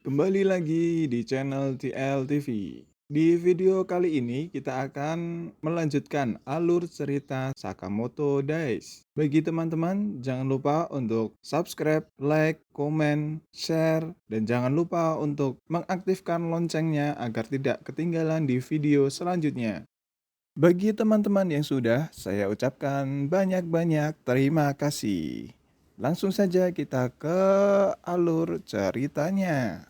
Kembali lagi di channel TL TV. Di video kali ini kita akan melanjutkan alur cerita Sakamoto Days. Bagi teman-teman, jangan lupa untuk subscribe, like, komen, share, dan jangan lupa untuk mengaktifkan loncengnya agar tidak ketinggalan di video selanjutnya. Bagi teman-teman yang sudah, saya ucapkan banyak-banyak terima kasih. Langsung saja kita ke alur ceritanya.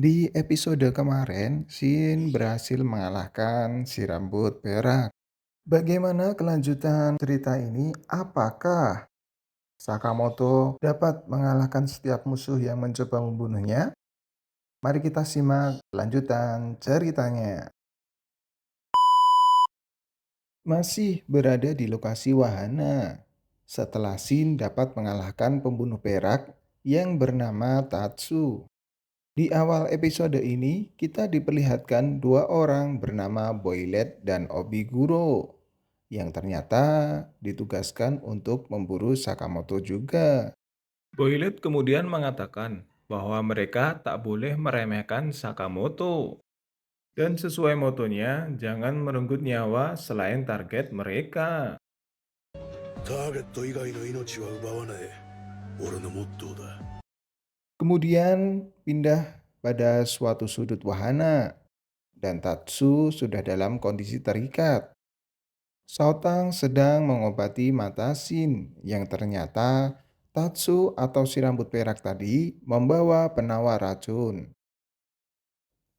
Di episode kemarin, Shin berhasil mengalahkan si rambut perak. Bagaimana kelanjutan cerita ini? Apakah Sakamoto dapat mengalahkan setiap musuh yang mencoba membunuhnya? Mari kita simak lanjutan ceritanya. Masih berada di lokasi wahana. Setelah Shin dapat mengalahkan pembunuh perak yang bernama Tatsu. Di awal episode ini, kita diperlihatkan dua orang bernama Boylet dan Obiguro yang ternyata ditugaskan untuk memburu Sakamoto juga. Boylet kemudian mengatakan bahwa mereka tak boleh meremehkan Sakamoto. Dan sesuai motonya, jangan merenggut nyawa selain target mereka. ターゲット以外の命は奪わない俺のモットーだ。 Kemudian pindah pada suatu sudut wahana dan Tatsu sudah dalam kondisi terikat. Saotang sedang mengobati mata Shin yang ternyata Tatsu atau si rambut perak tadi membawa penawar racun.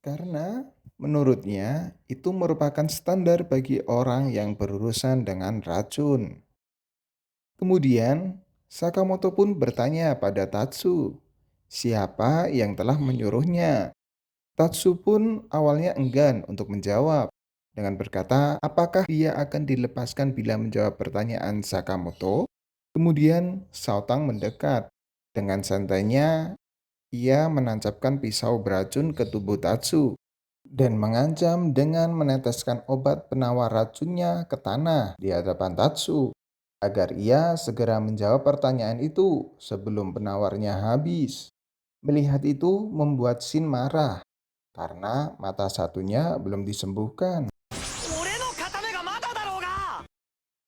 Karena menurutnya itu merupakan standar bagi orang yang berurusan dengan racun. Kemudian Sakamoto pun bertanya pada Tatsu, siapa yang telah menyuruhnya? Tatsu pun awalnya enggan untuk menjawab dengan berkata apakah dia akan dilepaskan bila menjawab pertanyaan Sakamoto. Kemudian Saotang mendekat. Dengan santainya ia menancapkan pisau beracun ke tubuh Tatsu dan mengancam dengan meneteskan obat penawar racunnya ke tanah di hadapan Tatsu agar ia segera menjawab pertanyaan itu sebelum penawarnya habis. Melihat itu membuat Shin marah karena mata satunya belum disembuhkan. 俺の片目がまだだろうが。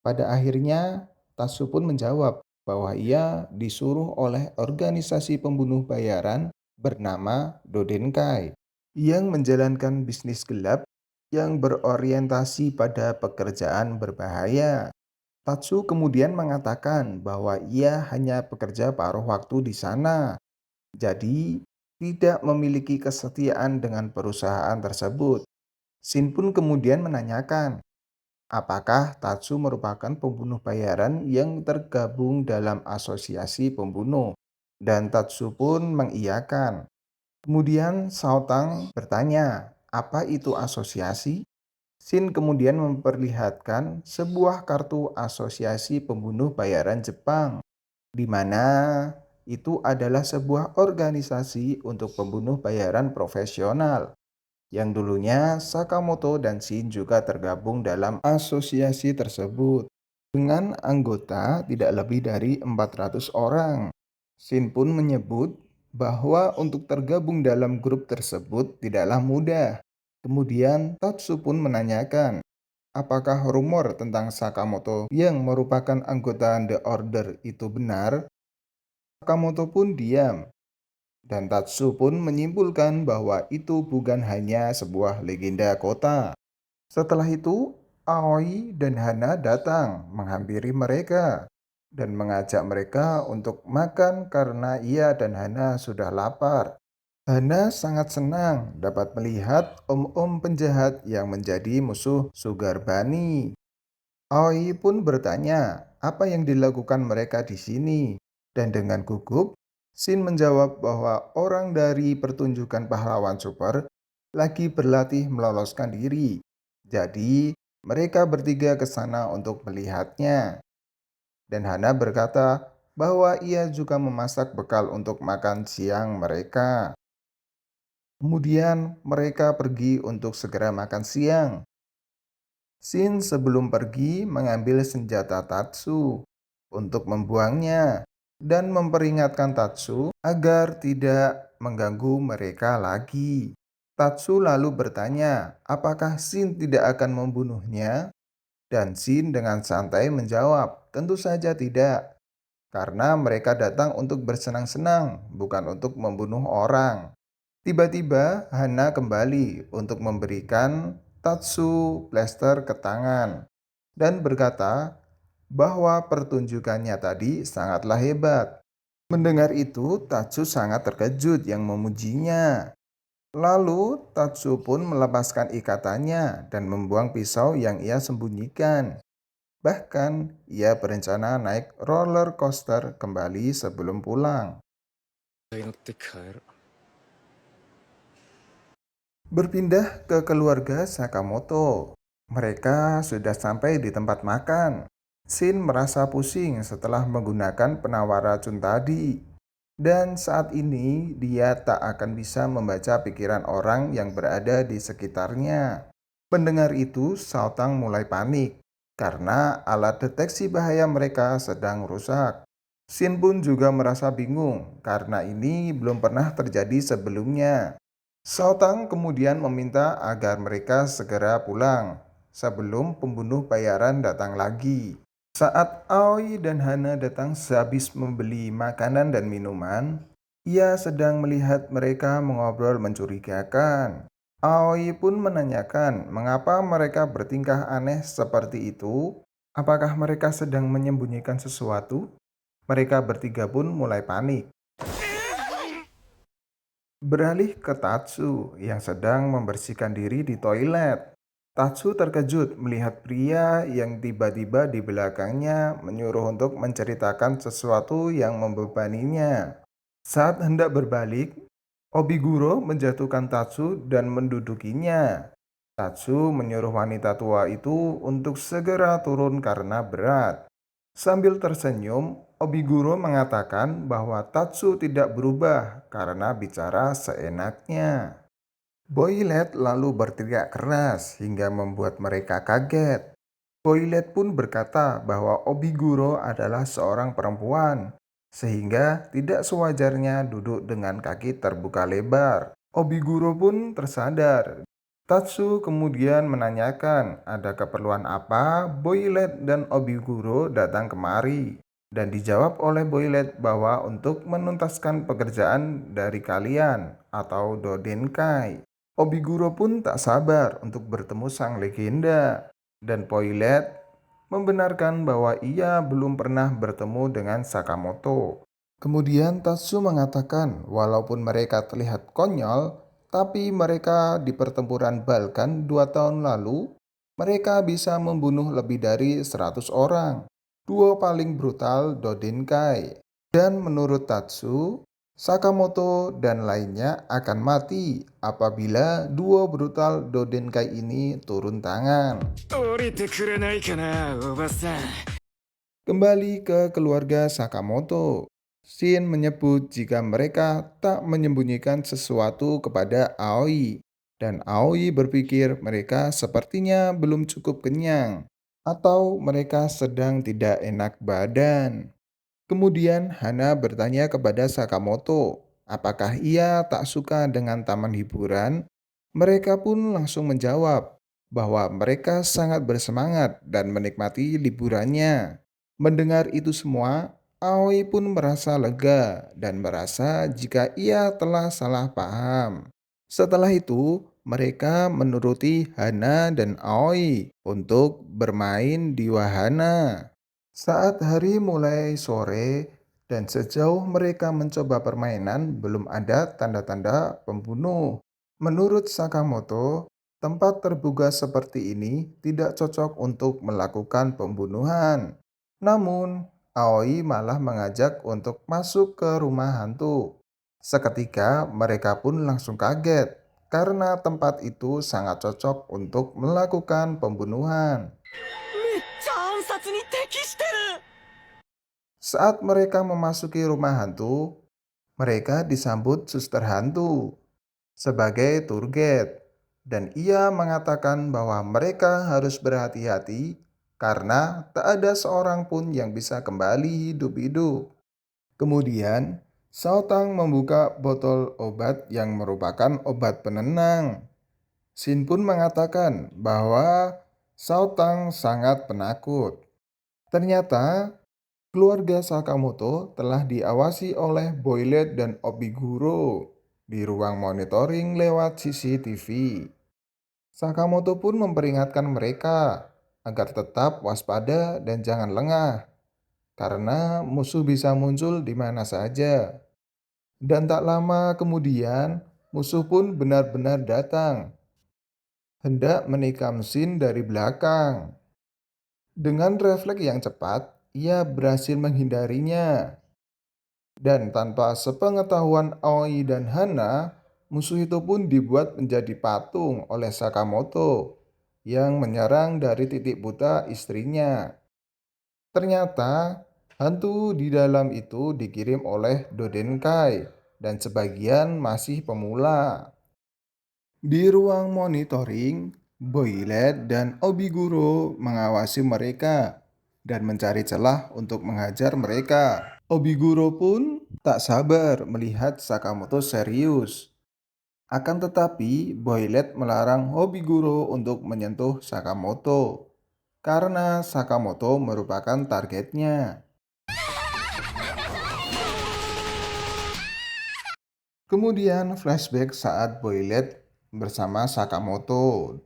Pada akhirnya, Tatsu pun menjawab bahwa ia disuruh oleh organisasi pembunuh bayaran bernama Dodenkai yang menjalankan bisnis gelap yang berorientasi pada pekerjaan berbahaya. Tatsu kemudian mengatakan bahwa ia hanya bekerja paruh waktu di sana, jadi tidak memiliki kesetiaan dengan perusahaan tersebut. Shin pun kemudian menanyakan, apakah Tatsu merupakan pembunuh bayaran yang tergabung dalam asosiasi pembunuh? Dan Tatsu pun mengiyakan. Kemudian Saotang bertanya, apa itu asosiasi? Shin kemudian memperlihatkan sebuah kartu asosiasi pembunuh bayaran Jepang, di mana itu adalah sebuah organisasi untuk pembunuh bayaran profesional yang dulunya Sakamoto dan Shin juga tergabung dalam asosiasi tersebut dengan anggota tidak lebih dari 400 orang. Shin pun menyebut bahwa untuk tergabung dalam grup tersebut tidaklah mudah. Kemudian Tatsu pun menanyakan, apakah rumor tentang Sakamoto yang merupakan anggota The Order itu benar? Sakamoto pun diam. Dan Tatsu pun menyimpulkan bahwa itu bukan hanya sebuah legenda kota. Setelah itu, Aoi dan Hana datang menghampiri mereka dan mengajak mereka untuk makan karena ia dan Hana sudah lapar. Hana sangat senang dapat melihat om-om penjahat yang menjadi musuh Sugar Bunny. Aoi pun bertanya apa yang dilakukan mereka di sini. Dan dengan gugup, Shin menjawab bahwa orang dari pertunjukan pahlawan super lagi berlatih meloloskan diri. Jadi, mereka bertiga ke sana untuk melihatnya. Dan Hana berkata, bahwa ia juga memasak bekal untuk makan siang mereka. Kemudian mereka pergi untuk segera makan siang. Shin sebelum pergi mengambil senjata Tatsu untuk membuangnya dan memperingatkan Tatsu agar tidak mengganggu mereka lagi. Tatsu lalu bertanya, apakah Shin tidak akan membunuhnya? Dan Shin dengan santai menjawab, tentu saja tidak, karena mereka datang untuk bersenang-senang, bukan untuk membunuh orang. Tiba-tiba Hana kembali untuk memberikan Tatsu plester ke tangan dan berkata bahwa pertunjukannya tadi sangatlah hebat. Mendengar itu, Tatsu sangat terkejut yang memujinya. Lalu Tatsu pun melepaskan ikatannya dan membuang pisau yang ia sembunyikan. Bahkan, ia berencana naik roller coaster kembali sebelum pulang. 乗って帰る。Berpindah ke keluarga Sakamoto. Mereka sudah sampai di tempat makan. Shin merasa pusing setelah menggunakan penawar racun tadi. Dan saat ini dia tak akan bisa membaca pikiran orang yang berada di sekitarnya. Mendengar itu, Saotang mulai panik karena alat deteksi bahaya mereka sedang rusak. Shin pun juga merasa bingung karena ini belum pernah terjadi sebelumnya. Saotang kemudian meminta agar mereka segera pulang sebelum pembunuh bayaran datang lagi. Saat Aoi dan Hana datang sehabis membeli makanan dan minuman, ia sedang melihat mereka mengobrol mencurigakan. Aoi pun menanyakan mengapa mereka bertingkah aneh seperti itu. Apakah mereka sedang menyembunyikan sesuatu? Mereka bertiga pun mulai panik. Beralih ke Tatsu yang sedang membersihkan diri di toilet. Tatsu terkejut melihat pria yang tiba-tiba di belakangnya menyuruh untuk menceritakan sesuatu yang membebaninya. Saat hendak berbalik, Obiguro menjatuhkan Tatsu dan mendudukinya. Tatsu menyuruh wanita tua itu untuk segera turun karena berat. Sambil tersenyum, Obiguro mengatakan bahwa Tatsu tidak berubah karena bicara seenaknya. Boylet lalu berteriak keras hingga membuat mereka kaget. Boylet pun berkata bahwa Obiguro adalah seorang perempuan, sehingga tidak sewajarnya duduk dengan kaki terbuka lebar. Obiguro pun tersadar. Tatsu kemudian menanyakan ada keperluan apa Boylet dan Obiguro datang kemari. Dan dijawab oleh Boylet bahwa untuk menuntaskan pekerjaan dari kalian atau Dodenkai. Obiguro pun tak sabar untuk bertemu sang legenda. Dan Boylet membenarkan bahwa ia belum pernah bertemu dengan Sakamoto. Kemudian Tatsu mengatakan walaupun mereka terlihat konyol, tapi mereka di pertempuran Balkan 2 tahun lalu, mereka bisa membunuh lebih dari 100 orang. Duo paling brutal Dodinkai. Dan menurut Tatsu, Sakamoto dan lainnya akan mati apabila duo brutal Dodinkai ini turun tangan. 降りてくれないかな、おばさん。Kembali ke keluarga Sakamoto, Shin menyebut jika mereka tak menyembunyikan sesuatu kepada Aoi, dan Aoi berpikir mereka sepertinya belum cukup kenyang, atau mereka sedang tidak enak badan. Kemudian Hana bertanya kepada Sakamoto, apakah ia tak suka dengan taman hiburan? Mereka pun langsung menjawab bahwa mereka sangat bersemangat dan menikmati liburannya. Mendengar itu semua, Aoi pun merasa lega dan merasa jika ia telah salah paham. Setelah itu, mereka menuruti Hana dan Aoi untuk bermain di wahana. Saat hari mulai sore dan sejauh mereka mencoba permainan, belum ada tanda-tanda pembunuh. Menurut Sakamoto, tempat terbuka seperti ini tidak cocok untuk melakukan pembunuhan. Namun, Aoi malah mengajak untuk masuk ke rumah hantu. Seketika mereka pun langsung kaget karena tempat itu sangat cocok untuk melakukan pembunuhan. Saat mereka memasuki rumah hantu, mereka disambut suster hantu sebagai tour guide, dan ia mengatakan bahwa mereka harus berhati-hati karena tak ada seorang pun yang bisa kembali hidup-hidup. Kemudian, Saotang membuka botol obat yang merupakan obat penenang. Shin pun mengatakan bahwa Saotang sangat penakut. Ternyata, keluarga Sakamoto telah diawasi oleh Boylet dan Obiguro di ruang monitoring lewat CCTV. Sakamoto pun memperingatkan mereka agar tetap waspada dan jangan lengah, karena musuh bisa muncul di mana saja. Dan tak lama kemudian, musuh pun benar-benar datang, hendak menikam Shin dari belakang. Dengan refleks yang cepat, ia berhasil menghindarinya. Dan tanpa sepengetahuan Aoi dan Hana, musuh itu pun dibuat menjadi patung oleh Sakamoto yang menyerang dari titik buta istrinya. Ternyata, hantu di dalam itu dikirim oleh Dodenkai dan sebagian masih pemula. Di ruang monitoring, Boylet dan Obiguro mengawasi mereka dan mencari celah untuk menghajar mereka. Obiguro pun tak sabar melihat Sakamoto serius. Akan tetapi, Boylet melarang Obiguro untuk menyentuh Sakamoto karena Sakamoto merupakan targetnya. Kemudian flashback saat Boylet bersama Sakamoto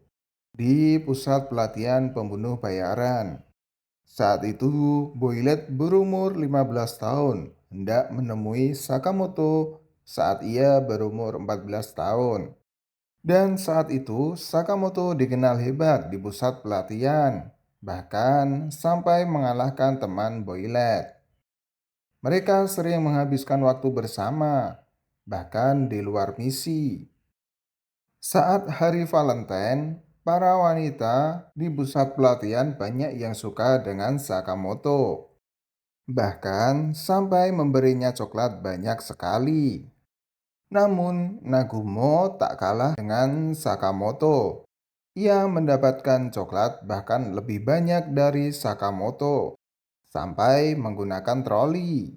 di pusat pelatihan pembunuh bayaran. Saat itu, Boylet berumur 15 tahun, hendak menemui Sakamoto saat ia berumur 14 tahun. Dan saat itu, Sakamoto dikenal hebat di pusat pelatihan, bahkan sampai mengalahkan teman Boylet. Mereka sering menghabiskan waktu bersama, bahkan di luar misi. Saat hari Valentine, para wanita di pusat pelatihan banyak yang suka dengan Sakamoto. Bahkan sampai memberinya coklat banyak sekali. Namun, Nagumo tak kalah dengan Sakamoto. Ia mendapatkan coklat bahkan lebih banyak dari Sakamoto, sampai menggunakan troli.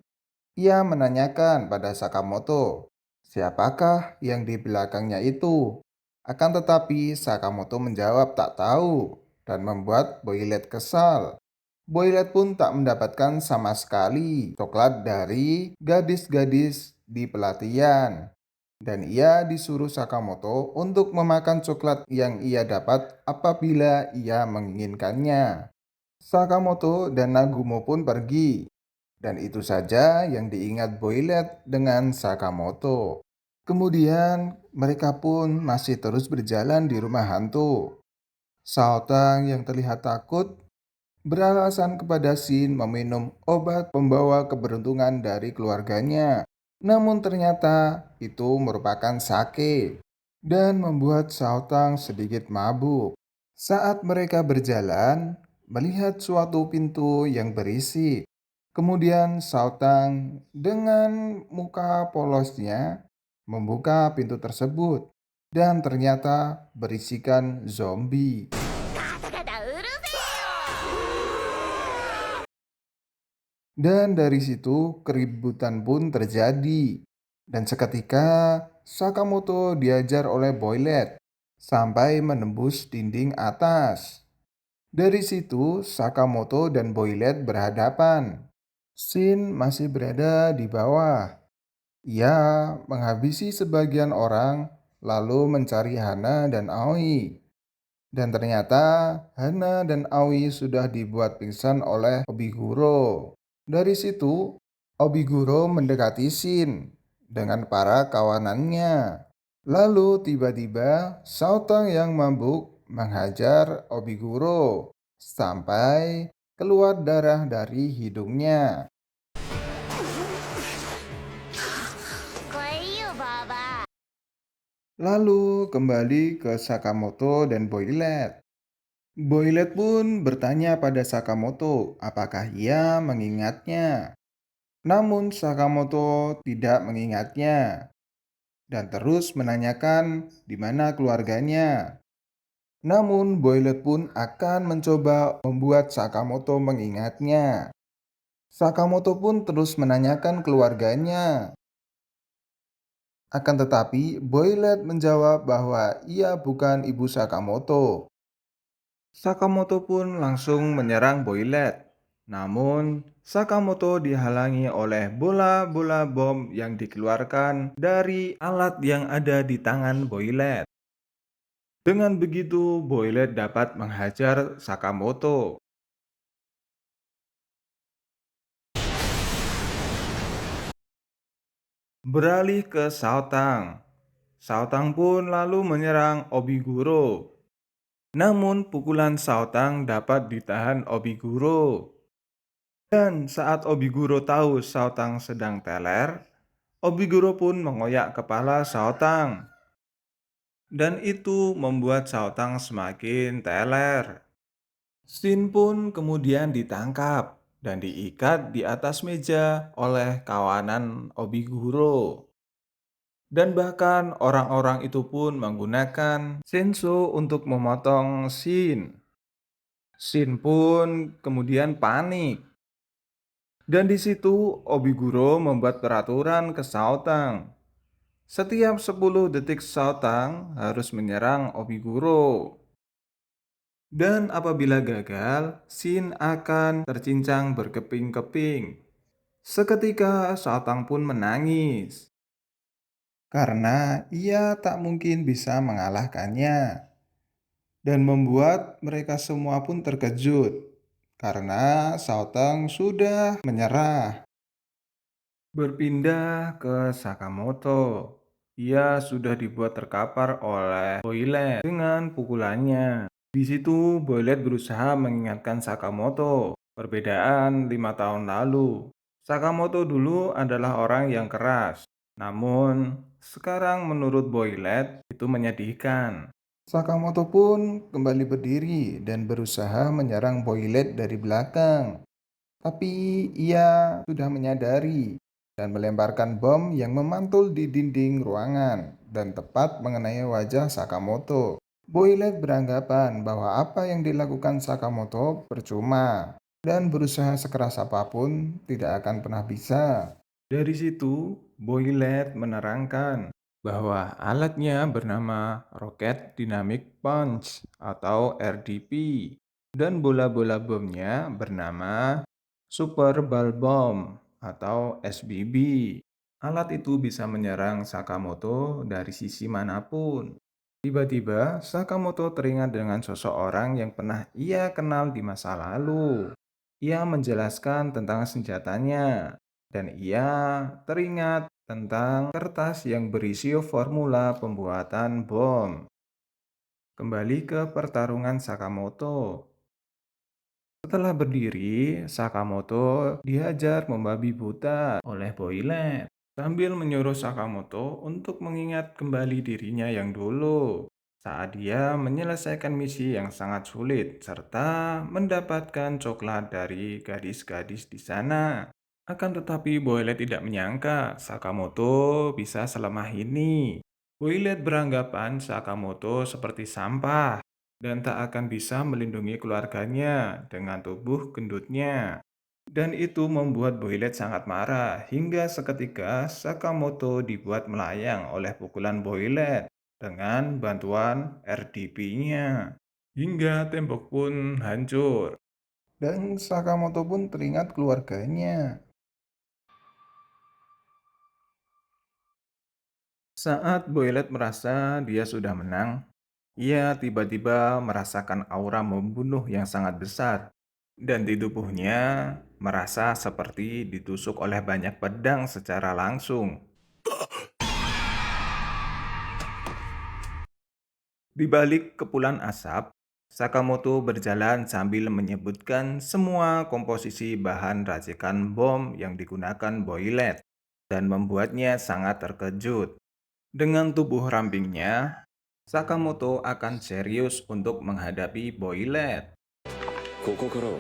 Ia menanyakan pada Sakamoto, siapakah yang di belakangnya itu? Akan tetapi Sakamoto menjawab tak tahu dan membuat Boylet kesal. Boylet pun tak mendapatkan sama sekali coklat dari gadis-gadis di pelatihan. Dan ia disuruh Sakamoto untuk memakan coklat yang ia dapat apabila ia menginginkannya. Sakamoto dan Nagumo pun pergi. Dan itu saja yang diingat Boylet dengan Sakamoto. Kemudian mereka pun masih terus berjalan di rumah hantu. Saotang yang terlihat takut beralasan kepada Shin meminum obat pembawa keberuntungan dari keluarganya. Namun ternyata itu merupakan sake dan membuat Saotang sedikit mabuk. Saat mereka berjalan, melihat suatu pintu yang berisik. Kemudian Saotang dengan muka polosnya membuka pintu tersebut dan ternyata berisikan zombie. ガタガタうるせえよ Dan dari situ keributan pun terjadi. Dan seketika Sakamoto diajar oleh Boylet sampai menembus dinding atas. Dari situ Sakamoto dan Boylet berhadapan. Shin masih berada di bawah. Ia menghabisi sebagian orang lalu mencari Hana dan Aoi. Dan ternyata Hana dan Aoi sudah dibuat pingsan oleh Obiguro. Dari situ, Obiguro mendekati Shin dengan para kawanannya. Lalu tiba-tiba Saotang yang mabuk menghajar Obiguro sampai keluar darah dari hidungnya. これいいよバーバー Lalu kembali ke Sakamoto dan Boylet. Boylet pun bertanya pada Sakamoto apakah ia mengingatnya. Namun Sakamoto tidak mengingatnya dan terus menanyakan di mana keluarganya. Namun Boylet pun akan mencoba membuat Sakamoto mengingatnya. Sakamoto pun terus menanyakan keluarganya. Akan tetapi, Boylet menjawab bahwa ia bukan ibu Sakamoto. Sakamoto pun langsung menyerang Boylet. Namun, Sakamoto dihalangi oleh bola-bola bom yang dikeluarkan dari alat yang ada di tangan Boylet. Dengan begitu, Boylet dapat menghajar Sakamoto. Beralih ke Shaotang. Shaotang pun lalu menyerang Obiguro. Namun pukulan Shaotang dapat ditahan Obiguro. Dan saat Obiguro tahu Shaotang sedang teler, Obiguro pun mengoyak kepala Shaotang. Dan itu membuat Shaotang semakin teler. Shin pun kemudian ditangkap dan diikat di atas meja oleh kawanan Obiguro. Dan bahkan orang-orang itu pun menggunakan senso untuk memotong Shin. Shin pun kemudian panik. Dan di situ Obiguro membuat peraturan ke Shaotang. Setiap 10 detik Shaotang harus menyerang Obiguro. Dan apabila gagal, Shin akan tercincang berkeping-keping. Seketika Shaotang pun menangis karena ia tak mungkin bisa mengalahkannya, dan membuat mereka semua pun terkejut karena Shaoteng sudah menyerah. Berpindah ke Sakamoto. Ia sudah dibuat terkapar oleh Boylet dengan pukulannya. Di situ Boylet berusaha mengingatkan Sakamoto perbedaan 5 tahun lalu. Sakamoto dulu adalah orang yang keras, namun sekarang menurut Boylet itu menyedihkan. Sakamoto pun kembali berdiri dan berusaha menyerang Boylet dari belakang. Tapi ia sudah menyadari dan melemparkan bom yang memantul di dinding ruangan dan tepat mengenai wajah Sakamoto. Boylet beranggapan bahwa apa yang dilakukan Sakamoto percuma dan berusaha sekeras apapun tidak akan pernah bisa. Dari situ, Boylet menerangkan bahwa alatnya bernama Rocket Dynamic Punch atau RDP dan bola-bola bomnya bernama Super Ball Bomb atau SBB. Alat itu bisa menyerang Sakamoto dari sisi manapun. Tiba-tiba, Sakamoto teringat dengan seseorang yang pernah ia kenal di masa lalu. Ia menjelaskan tentang senjatanya, dan ia teringat tentang kertas yang berisi formula pembuatan bom. Kembali ke pertarungan Sakamoto. Setelah berdiri, Sakamoto dihajar membabi buta oleh Boylet sambil menyuruh Sakamoto untuk mengingat kembali dirinya yang dulu saat dia menyelesaikan misi yang sangat sulit serta mendapatkan coklat dari gadis-gadis di sana. Akan tetapi Boylet tidak menyangka Sakamoto bisa selemah ini. Boylet beranggapan Sakamoto seperti sampah dan tak akan bisa melindungi keluarganya dengan tubuh gendutnya. Dan itu membuat Boylet sangat marah hingga seketika Sakamoto dibuat melayang oleh pukulan Boylet dengan bantuan RDP-nya. Hingga tembok pun hancur. Dan Sakamoto pun teringat keluarganya. Saat Boylet merasa dia sudah menang, ia tiba-tiba merasakan aura membunuh yang sangat besar, dan di tubuhnya merasa seperti ditusuk oleh banyak pedang secara langsung. Di balik kepulan asap, Sakamoto berjalan sambil menyebutkan semua komposisi bahan racikan bom yang digunakan Boylet dan membuatnya sangat terkejut. Dengan tubuh rampingnya, Sakamoto akan serius untuk menghadapi Boylet. ここからは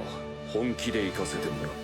本気で行かせてもらう。